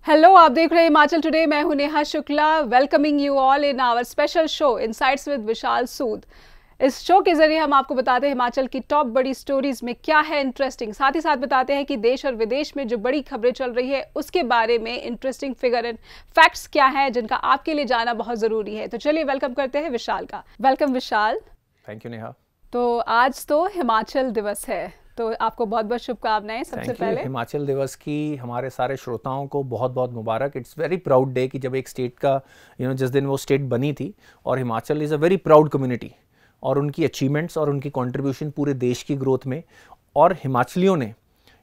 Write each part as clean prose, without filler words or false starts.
Hello, आप देख रहे हैं हिमाचल टुडे। मैं हूं Neha Shukla, welcoming you all in our special show insights with Vishal Sood. इस शो के जरिए हम आपको बताते हैं हिमाचल की टॉप बड़ी स्टोरीज में क्या है इंटरेस्टिंग, साथ ही साथ बताते हैं कि देश और विदेश में जो बड़ी खबरें चल रही है उसके बारे में इंटरेस्टिंग फिगर एंड फैक्ट्स क्या है जिनका आपके लिए जाना बहुत जरूरी है। तो चलिए वेलकम करते हैं विशाल का। Welcome Vishal. Thank you Neha. तो आज तो हिमाचल दिवस है, तो आपको बहुत बहुत शुभकामनाएं। सबसे पहले हिमाचल दिवस की हमारे सारे श्रोताओं को बहुत बहुत मुबारक। इट्स वेरी प्राउड डे कि जब एक स्टेट का जिस दिन वो स्टेट बनी थी, और Himachal is a very proud community, और उनकी अचीवमेंट्स और उनकी कंट्रीब्यूशन पूरे देश की ग्रोथ में, और हिमाचलियों ने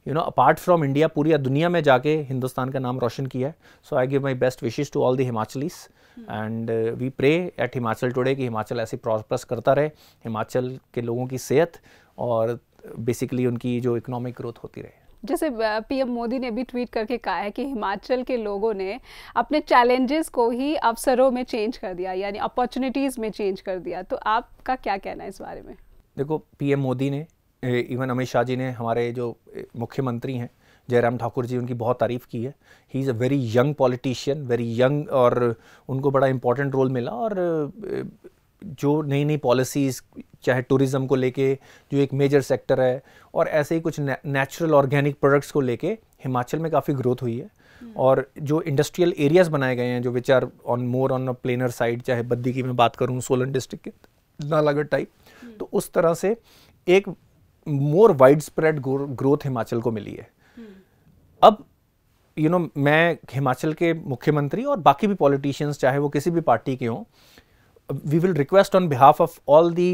अपार्ट फ्रॉम इंडिया पूरी दुनिया में जाके हिंदुस्तान का नाम रोशन किया है। So I give my best wishes to all the Himachalis and we pray at Himachal today कि हिमाचल ऐसे प्रॉस्पर्स करता रहे, हिमाचल के लोगों की सेहत और बेसिकली उनकी जो इकोनॉमिक ग्रोथ होती रहे। जैसे पीएम मोदी ने भी ट्वीट करके कहा है कि हिमाचल के लोगों ने अपने चैलेंजेस को ही अवसरों में चेंज कर दिया, यानी अपॉर्चुनिटीज़ में चेंज कर दिया। तो आपका क्या कहना है इस बारे में? देखो, पीएम मोदी ने, इवन अमित शाह जी ने, हमारे जो मुख्यमंत्री हैं जयराम ठाकुर जी, उनकी बहुत तारीफ़ की है। He is a very young politician, very young, और उनको बड़ा इंपॉर्टेंट रोल मिला। और जो नई नई पॉलिसीज़, चाहे टूरिज़्म को लेके जो एक मेजर सेक्टर है, और ऐसे ही कुछ नेचुरल ऑर्गेनिक प्रोडक्ट्स को लेके हिमाचल में काफ़ी ग्रोथ हुई है। और जो इंडस्ट्रियल एरियाज़ बनाए गए हैं जो which are on a planar side, चाहे बद्दी की मैं बात करूँ, सोलन डिस्ट्रिक्ट के नालागढ़ टाइप, तो उस तरह से एक मोर वाइड स्प्रेड ग्रोथ हिमाचल को मिली है। अब मैं हिमाचल के मुख्यमंत्री और बाकी भी पॉलिटिशियंस, चाहे वो किसी भी पार्टी के हों, we will request on behalf of all the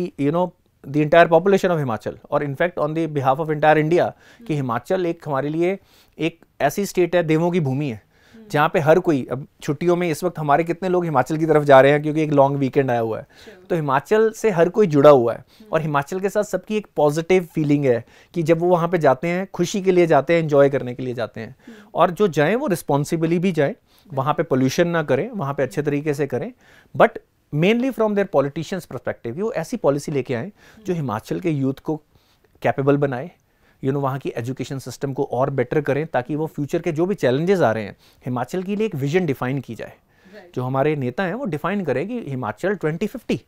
the entire population of Himachal, और in fact on the behalf of entire India, कि हिमाचल एक हमारे लिए एक ऐसी स्टेट है, देवों की भूमि है, जहाँ पे हर कोई, अब छुट्टियों में इस वक्त हमारे कितने लोग हिमाचल की तरफ जा रहे हैं क्योंकि एक लॉन्ग वीकेंड आया हुआ है, तो हिमाचल से हर कोई जुड़ा हुआ है, और हिमाचल के साथ सबकी एक पॉजिटिव फीलिंग है कि जब वो वहाँ पे जाते हैं, खुशी के लिए जाते हैं, एंजॉय करने के लिए जाते हैं, और जो जाएँ वो रिस्पॉन्सिबली भी जाएँ, वहाँ पे पोल्यूशन ना करें, वहाँ पे अच्छे तरीके से करें, but mainly from their politicians perspective वो ऐसी पॉलिसी लेके आए जो हिमाचल के यूथ को कैपेबल बनाए, वहाँ की एजुकेशन सिस्टम को और बेटर करें, ताकि वो फ्यूचर के जो भी चैलेंजेस आ रहे हैं, हिमाचल के लिए एक विजन डिफाइन की जाए। जो हमारे नेता हैं वो डिफाइन करें कि हिमाचल 2050,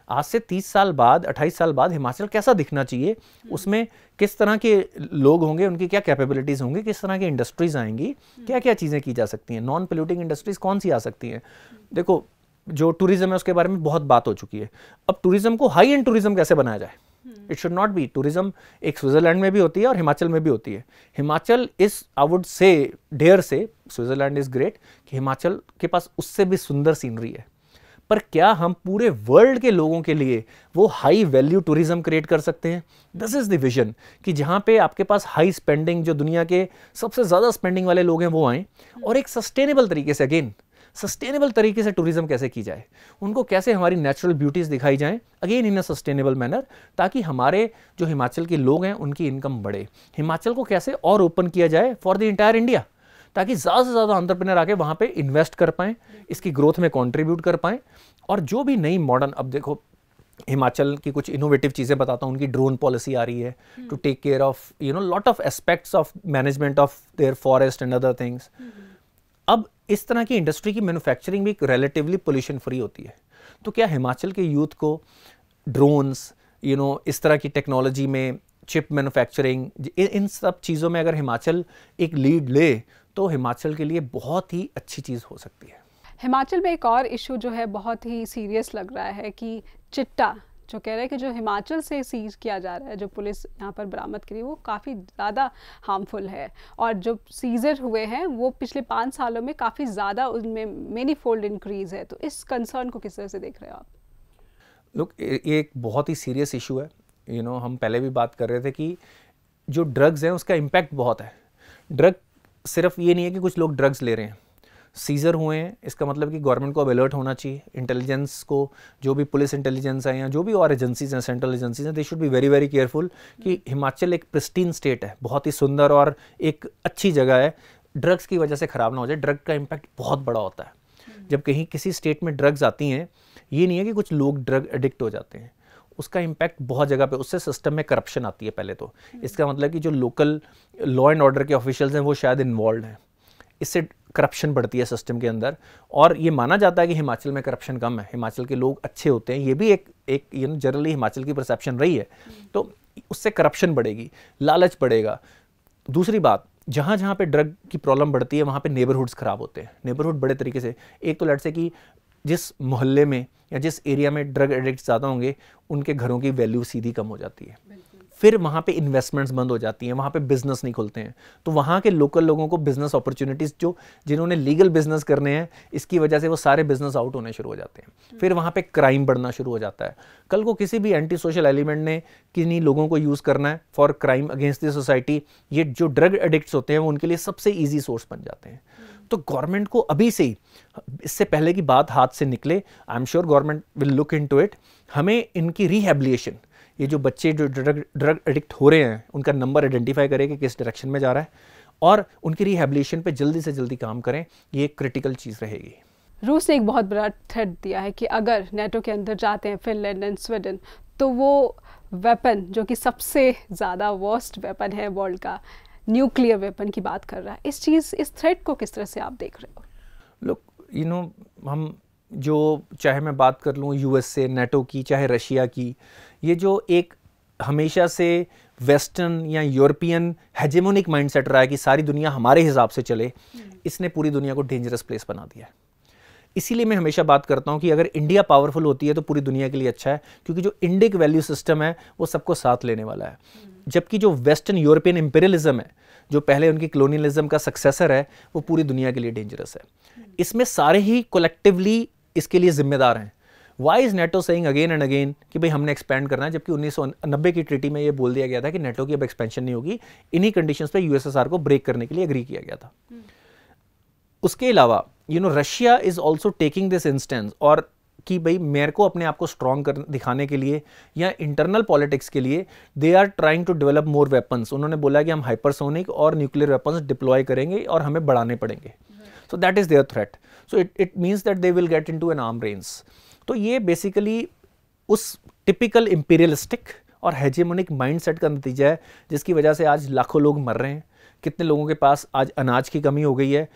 आज से 30 साल बाद, 28 साल बाद हिमाचल कैसा दिखना चाहिए, उसमें किस तरह के लोग होंगे, उनकी क्या कैपेबिलिटीज़ होंगी, किस तरह की इंडस्ट्रीज़ आएंगी, क्या क्या चीज़ें की जा सकती हैं, नॉन पोल्यूटिंग इंडस्ट्रीज़ कौन सी आ सकती हैं। देखो, जो टूरिज्म है उसके बारे में बहुत बात हो चुकी है। अब टूरिज्म को हाई एंड टूरिज्म कैसे बनाया जाए? It should not be, tourism एक स्विट्जरलैंड में भी होती है और हिमाचल में भी होती है। हिमाचल इस, I would say, dare say, Switzerland is great, कि हिमाचल के पास उससे भी सुंदर सीनरी है, पर क्या हम पूरे वर्ल्ड के लोगों के लिए वो हाई वैल्यू टूरिज्म क्रिएट कर सकते हैं? दिस इज द विजन, कि जहाँ पे आपके पास हाई स्पेंडिंग, जो दुनिया के सबसे ज़्यादा स्पेंडिंग वाले लोग हैं वो आएँ, और एक सस्टेनेबल तरीके से, अगेन सस्टेनेबल तरीके से टूरिज्म कैसे की जाए, उनको कैसे हमारी नेचुरल ब्यूटीज़ दिखाई जाएं, again in a sustainable manner, ताकि हमारे जो हिमाचल के लोग हैं उनकी इनकम बढ़े। हिमाचल को कैसे और ओपन किया जाए फॉर द इंटायर इंडिया, ताकि ज़्यादा से ज़्यादा एंटरप्रेन्योर आके वहाँ पे इन्वेस्ट कर पाएँ, इसकी ग्रोथ में कॉन्ट्रीब्यूट कर पाएँ। और जो भी नई मॉडर्न, अब देखो हिमाचल की कुछ इनोवेटिव चीज़ें बताता हूँ, उनकी ड्रोन पॉलिसी आ रही है to take care of lot of aspects of management of their forest and other things. अब इस तरह की इंडस्ट्री की मैन्युफैक्चरिंग भी रिलेटिवली पोल्यूशन फ्री होती है, तो क्या हिमाचल के यूथ को ड्रोन्स, इस तरह की टेक्नोलॉजी में, चिप मैन्युफैक्चरिंग, इन सब चीज़ों में अगर हिमाचल एक लीड ले तो हिमाचल के लिए बहुत ही अच्छी चीज़ हो सकती है। हिमाचल में एक और इशू जो है बहुत ही सीरियस लग रहा है कि चिट्टा, जो कह रहे हैं कि जो हिमाचल से सीज किया जा रहा है, जो पुलिस यहाँ पर बरामद करी, वो काफ़ी ज़्यादा हार्मफुल है, और जो सीजर हुए हैं वो पिछले 5 सालों में काफ़ी ज़्यादा उनमें मेनी फोल्ड इंक्रीज़ है। तो इस कंसर्न को किस तरह से देख रहे हो आप? लुक, ये एक बहुत ही सीरियस इशू है। हम पहले भी बात कर रहे थे कि जो ड्रग्स हैं उसका इम्पैक्ट बहुत है। ड्रग सिर्फ ये नहीं है कि कुछ लोग ड्रग्स ले रहे हैं, सीजर हुए हैं, इसका मतलब कि गवर्नमेंट को अब अलर्ट होना चाहिए, इंटेलिजेंस को, जो भी पुलिस इंटेलिजेंस है या जो भी और एजेंसीज हैं, सेंट्रल एजेंसीज हैं, they should be very very careful कि हिमाचल एक प्रिस्टीन स्टेट है, बहुत ही सुंदर और एक अच्छी जगह है, ड्रग्स की वजह से ख़राब ना हो जाए। ड्रग का इम्पैक्ट बहुत बड़ा होता है। जब कहीं किसी स्टेट में ड्रग्स आती हैं, ये नहीं है कि कुछ लोग ड्रग एडिक्ट हो जाते हैं, उसका इम्पैक्ट बहुत जगह पे, उससे सिस्टम में करप्शन आती है पहले तो। इसका मतलब कि जो लोकल लॉ एंड ऑर्डर के ऑफिशियल्स हैं वो शायद इन्वॉल्व हैं, इससे करप्शन बढ़ती है सिस्टम के अंदर, और ये माना जाता है कि हिमाचल में करप्शन कम है, हिमाचल के लोग अच्छे होते हैं, ये भी एक जनरली हिमाचल की परसेप्शन रही है। तो उससे करप्शन बढ़ेगी, लालच बढ़ेगा। दूसरी बात, जहाँ जहाँ पे ड्रग की प्रॉब्लम बढ़ती है वहाँ पे नेबरहुड्स ख़राब होते हैं, नेबरहुड बड़े तरीके से। एक तो लेट से कि जिस मोहल्ले में या जिस एरिया में ड्रग एडिक्ट ज़्यादा होंगे उनके घरों की वैल्यू सीधी कम हो जाती है, फिर वहाँ पे इन्वेस्टमेंट्स बंद हो जाती हैं, वहाँ पे बिजनेस नहीं खुलते हैं, तो वहाँ के लोकल लोगों को बिजनेस अपॉर्चुनिटीज़ जिन्होंने लीगल बिजनेस करने हैं इसकी वजह से वो सारे बिजनेस आउट होने शुरू हो जाते हैं, फिर वहाँ पे क्राइम बढ़ना शुरू हो जाता है। कल को किसी भी एंटी सोशल एलिमेंट ने किन्हीं लोगों को यूज़ करना है for crime against the society, ये जो ड्रग एडिक्ट्स होते हैं वो उनके लिए सबसे ईजी सोर्स बन जाते हैं। तो गवर्नमेंट को अभी से ही, इससे पहले की बात हाथ से निकले, I am sure government will look into it, हमें इनकी रिहेबिलिटेशन, ये जो बच्चे जो ड्रग एडिक्ट हो रहे हैं उनका नंबर आइडेंटिफाई करें कि किस डायरेक्शन में जा रहा है और उनकी रिहेबिलिटेशन पे जल्दी से जल्दी काम करें, ये एक क्रिटिकल चीज़ रहेगी। रूस ने एक बहुत बड़ा थ्रेट दिया है कि अगर नेटो के अंदर जाते हैं फिनलैंड एंड स्वीडन तो वो वेपन जो कि सबसे ज़्यादा वर्स्ट वेपन है वर्ल्ड का, न्यूक्लियर वेपन की बात कर रहा है। इस थ्रेट को किस तरह से आप देख रहे हो? लुक, हम जो, चाहे मैं बात कर लूँ यूएस से, नेटो की, चाहे रशिया की, ये जो एक हमेशा से वेस्टर्न या यूरोपियन हेजेमोनिक माइंडसेट रहा है कि सारी दुनिया हमारे हिसाब से चले, इसने पूरी दुनिया को डेंजरस प्लेस बना दिया है। इसीलिए मैं हमेशा बात करता हूँ कि अगर इंडिया पावरफुल होती है तो पूरी दुनिया के लिए अच्छा है, क्योंकि जो इंडिक वैल्यू सिस्टम है वो सबको साथ लेने वाला है, जबकि जो वेस्टर्न यूरोपियन इंपीरियलिज्म है, जो पहले उनकी कॉलोनियलिज्म का सक्सेसर है, वो पूरी दुनिया के लिए डेंजरस है। इसमें सारे ही कोलेक्टिवली इसके लिए जिम्मेदार हैं। Why is NATO saying again and again कि भाई हमने एक्सपेंड करना है, जबकि 1990 की ट्रीटी में ये बोल दिया गया था कि नेटो की अब एक्सपेंशन नहीं होगी, इन्हीं कंडीशंस पे यूएसएसआर को ब्रेक करने के लिए एग्री किया गया था। उसके अलावा Russia is also taking this instance, और कि भाई मेरे को अपने आप को स्ट्रॉन्ग दिखाने के लिए या इंटरनल पॉलिटिक्स के लिए they are trying to develop more weapons. उन्होंने बोला कि हम हाइपरसोनिक और न्यूक्लियर वेपन्स डिप्लॉय करेंगे और हमें बढ़ाने पड़ेंगे। So that is their threat, so it means that they will get into an arm race. तो ये बेसिकली उस टिपिकल इंपीरियलिस्टिक और हेजेमोनिक माइंडसेट का नतीजा है, जिसकी वजह से आज लाखों लोग मर रहे हैं, कितने लोगों के पास आज अनाज की कमी हो गई है।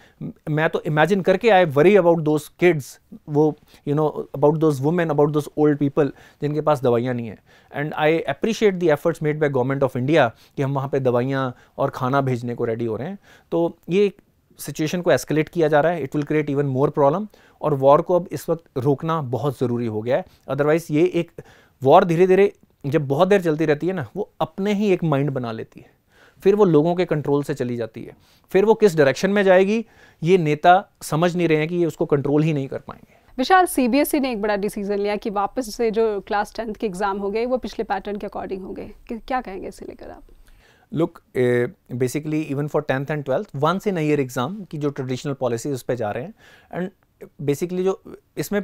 मैं तो इमेजिन करके I worry about those kids, वो about those women, about those old people जिनके पास दवाइयाँ नहीं है। And I appreciate the efforts made by government of India कि हम वहाँ पे दवाइयाँ और खाना भेजने को रेडी हो रहे हैं। तो ये सिचुएशन को एस्केलेट किया जा रहा है, it will create even more problem, और वॉर को अब इस वक्त रोकना बहुत ज़रूरी हो गया है। अदरवाइज़ ये एक वॉर धीरे धीरे जब बहुत देर चलती रहती है ना, वो अपने ही एक माइंड बना लेती है, फिर वो लोगों के कंट्रोल से चली जाती है, फिर वो किस डायरेक्शन में जाएगी ये नेता समझ नहीं रहे हैं कि ये उसको कंट्रोल ही नहीं कर पाएंगे। विशाल, सीबीएसई ने एक बड़ा डिसीजन लिया कि वापस से जो क्लास 10th के एग्जाम हो गए वो पिछले पैटर्न के अकॉर्डिंग हो गए, क्या कहेंगे इसे लेकर आप? Look, basically even for 10th and 12th once in a year exam की जो ट्रेडिशनल पॉलिसी उस पर जा रहे हैं, एंड बेसिकली जो इसमें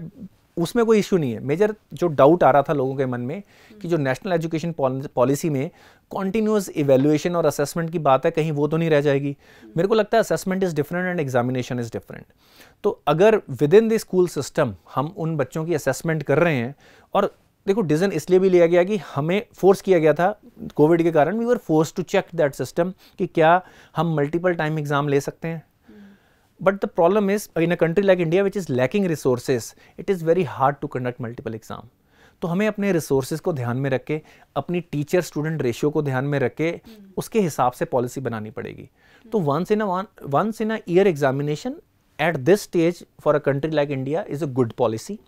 उसमें कोई इशू नहीं है। मेजर जो डाउट आ रहा था लोगों के मन में कि जो नेशनल एजुकेशन पॉलिसी में कॉन्टिन्यूस इवेल्युएशन और असेसमेंट की बात है, कहीं वो तो नहीं रह जाएगी। मेरे को लगता है assessment is different and examination is different. तो अगर with in the school system हम उन बच्चों की असेसमेंट कर रहे हैं, और देखो डिसीजन इसलिए भी लिया गया कि हमें फोर्स किया गया था कोविड के कारण, we were force to check that system कि क्या हम मल्टीपल टाइम एग्जाम ले सकते हैं। But the problem is, in a country like India, which is lacking resources, it is very hard to conduct multiple exam. तो हमें अपने resources को ध्यान में रख के, अपनी टीचर स्टूडेंट रेशियो को ध्यान में रख के उसके हिसाब से पॉलिसी बनानी पड़ेगी। तो once in a year examination at this stage for a country like India is a good policy.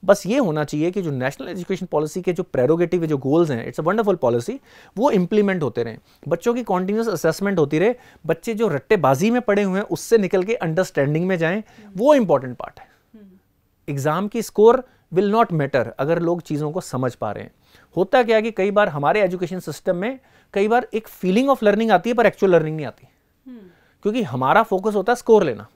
बस ये होना चाहिए कि जो नेशनल एजुकेशन पॉलिसी के जो प्रेरोगेटिव जो गोल्स हैं, इट्स अ वंडरफुल पॉलिसी, वो इंप्लीमेंट होते रहें, बच्चों की कॉन्टिन्यूस असेसमेंट होती रहे, बच्चे जो रट्टेबाजी में पड़े हुए हैं उससे निकल के अंडरस्टैंडिंग में जाएं, वो इंपॉर्टेंट पार्ट है। एग्जाम की स्कोर विल नॉट मैटर अगर लोग चीज़ों को समझ पा रहे हैं। होता क्या कि कई बार हमारे एजुकेशन सिस्टम में कई बार एक फीलिंग ऑफ लर्निंग आती है पर एक्चुअल लर्निंग नहीं आती, क्योंकि हमारा फोकस होता है स्कोर लेना।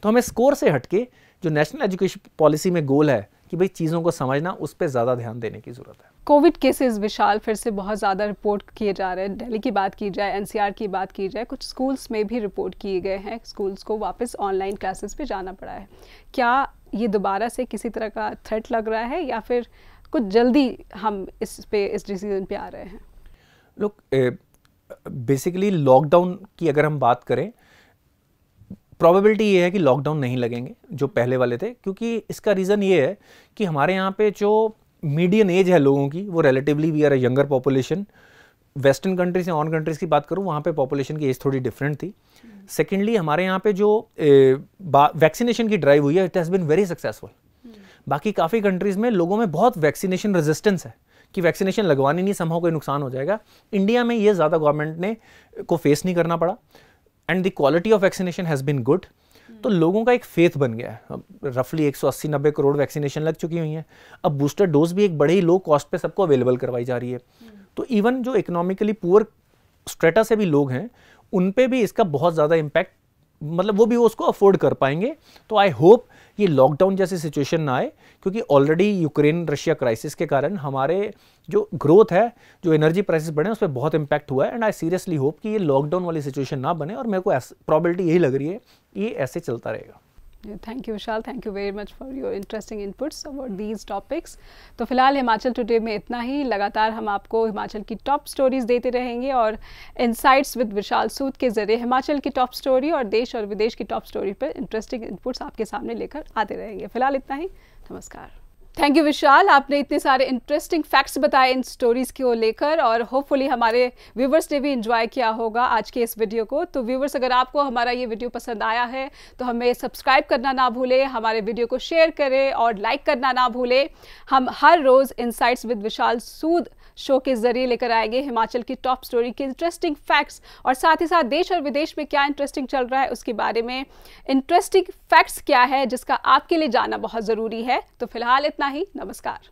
तो हमें स्कोर से हटके जो नेशनल एजुकेशन पॉलिसी में गोल है कि भाई चीज़ों को समझना, उस पर ज़्यादा ध्यान देने की ज़रूरत है। कोविड केसेस विशाल फिर से बहुत ज़्यादा रिपोर्ट किए जा रहे हैं। दिल्ली की बात की जाए, एनसीआर की बात की जाए, कुछ स्कूल्स में भी रिपोर्ट किए गए हैं, स्कूल्स को वापस ऑनलाइन क्लासेस पे जाना पड़ा है। क्या ये दोबारा से किसी तरह का थ्रेट लग रहा है या फिर कुछ जल्दी हम इस डिसीजन पे आ रहे हैं? लोग बेसिकली लॉकडाउन की अगर हम बात करें, प्रोबेबिलिटी ये है कि लॉकडाउन नहीं लगेंगे जो पहले वाले थे, क्योंकि इसका रीज़न ये है कि हमारे यहाँ पे जो मीडियन एज है लोगों की वो relatively we are a younger population. Western countries या ऑन कंट्रीज़ की बात करूँ वहाँ पे पॉपुलेशन की एज थोड़ी डिफरेंट थी। सेकेंडली हमारे यहाँ पे जो वैक्सीनेशन की ड्राइव हुई है it has been very successful. बाकी काफ़ी कंट्रीज़ में लोगों में बहुत वैक्सीनेशन रेजिस्टेंस है कि वैक्सीनेशन लगवानी नहीं, समहाउ कोई नुकसान हो जाएगा। इंडिया में ये ज़्यादा गवर्नमेंट ने को फेस नहीं करना पड़ा and the quality of vaccination has been good. तो लोगों का एक फेथ बन गया है। रफली 180-90 करोड़ वैक्सीनेशन लग चुकी हुई हैं। अब बूस्टर डोज भी एक बड़े ही लो कॉस्ट पे सबको अवेलेबल करवाई जा रही है। तो इवन जो इकोनॉमिकली पुअर स्ट्रेटा से भी लोग हैं उन पे भी इसका बहुत ज़्यादा इम्पैक्ट, मतलब वो भी उसको अफोर्ड कर पाएंगे। तो आई होप ये लॉकडाउन जैसी सिचुएशन ना आए, क्योंकि ऑलरेडी यूक्रेन रशिया क्राइसिस के कारण हमारे जो ग्रोथ है, जो एनर्जी प्राइसेस बढ़े उस पर बहुत इंपैक्ट हुआ है। एंड आई सीरियसली होप कि ये लॉकडाउन वाली सिचुएशन ना बने, और मेरे को प्रॉबिलिटी यही लग रही है ये ऐसे चलता रहेगा। Thank you Vishal, thank you very much for your interesting inputs about these topics. तो फिलहाल हिमाचल टुडे में इतना ही। लगातार हम आपको हिमाचल की टॉप स्टोरीज देते रहेंगे और इनसाइट्स विद विशाल सूद के जरिए हिमाचल की टॉप स्टोरी और देश और विदेश की टॉप स्टोरी पर इंटरेस्टिंग इनपुट्स आपके सामने लेकर आते रहेंगे। फिलहाल इतना ही, नमस्कार। थैंक यू विशाल, आपने इतने सारे इंटरेस्टिंग फैक्ट्स बताए इन स्टोरीज़ को लेकर, और होपफुली हमारे व्यूवर्स ने भी एंजॉय किया होगा आज के इस वीडियो को। तो व्यूवर्स, अगर आपको हमारा ये वीडियो पसंद आया है तो हमें सब्सक्राइब करना ना भूलें, हमारे वीडियो को शेयर करें और लाइक करना ना भूलें। हम हर रोज़ insights with Vishal Sood show के जरिए लेकर आएंगे हिमाचल की टॉप स्टोरी के इंटरेस्टिंग फैक्ट्स, और साथ ही साथ देश और विदेश में क्या इंटरेस्टिंग चल रहा है उसके बारे में इंटरेस्टिंग फैक्ट्स क्या है जिसका आपके लिए जानना बहुत ज़रूरी है। तो फिलहाल इतना ही, नमस्कार।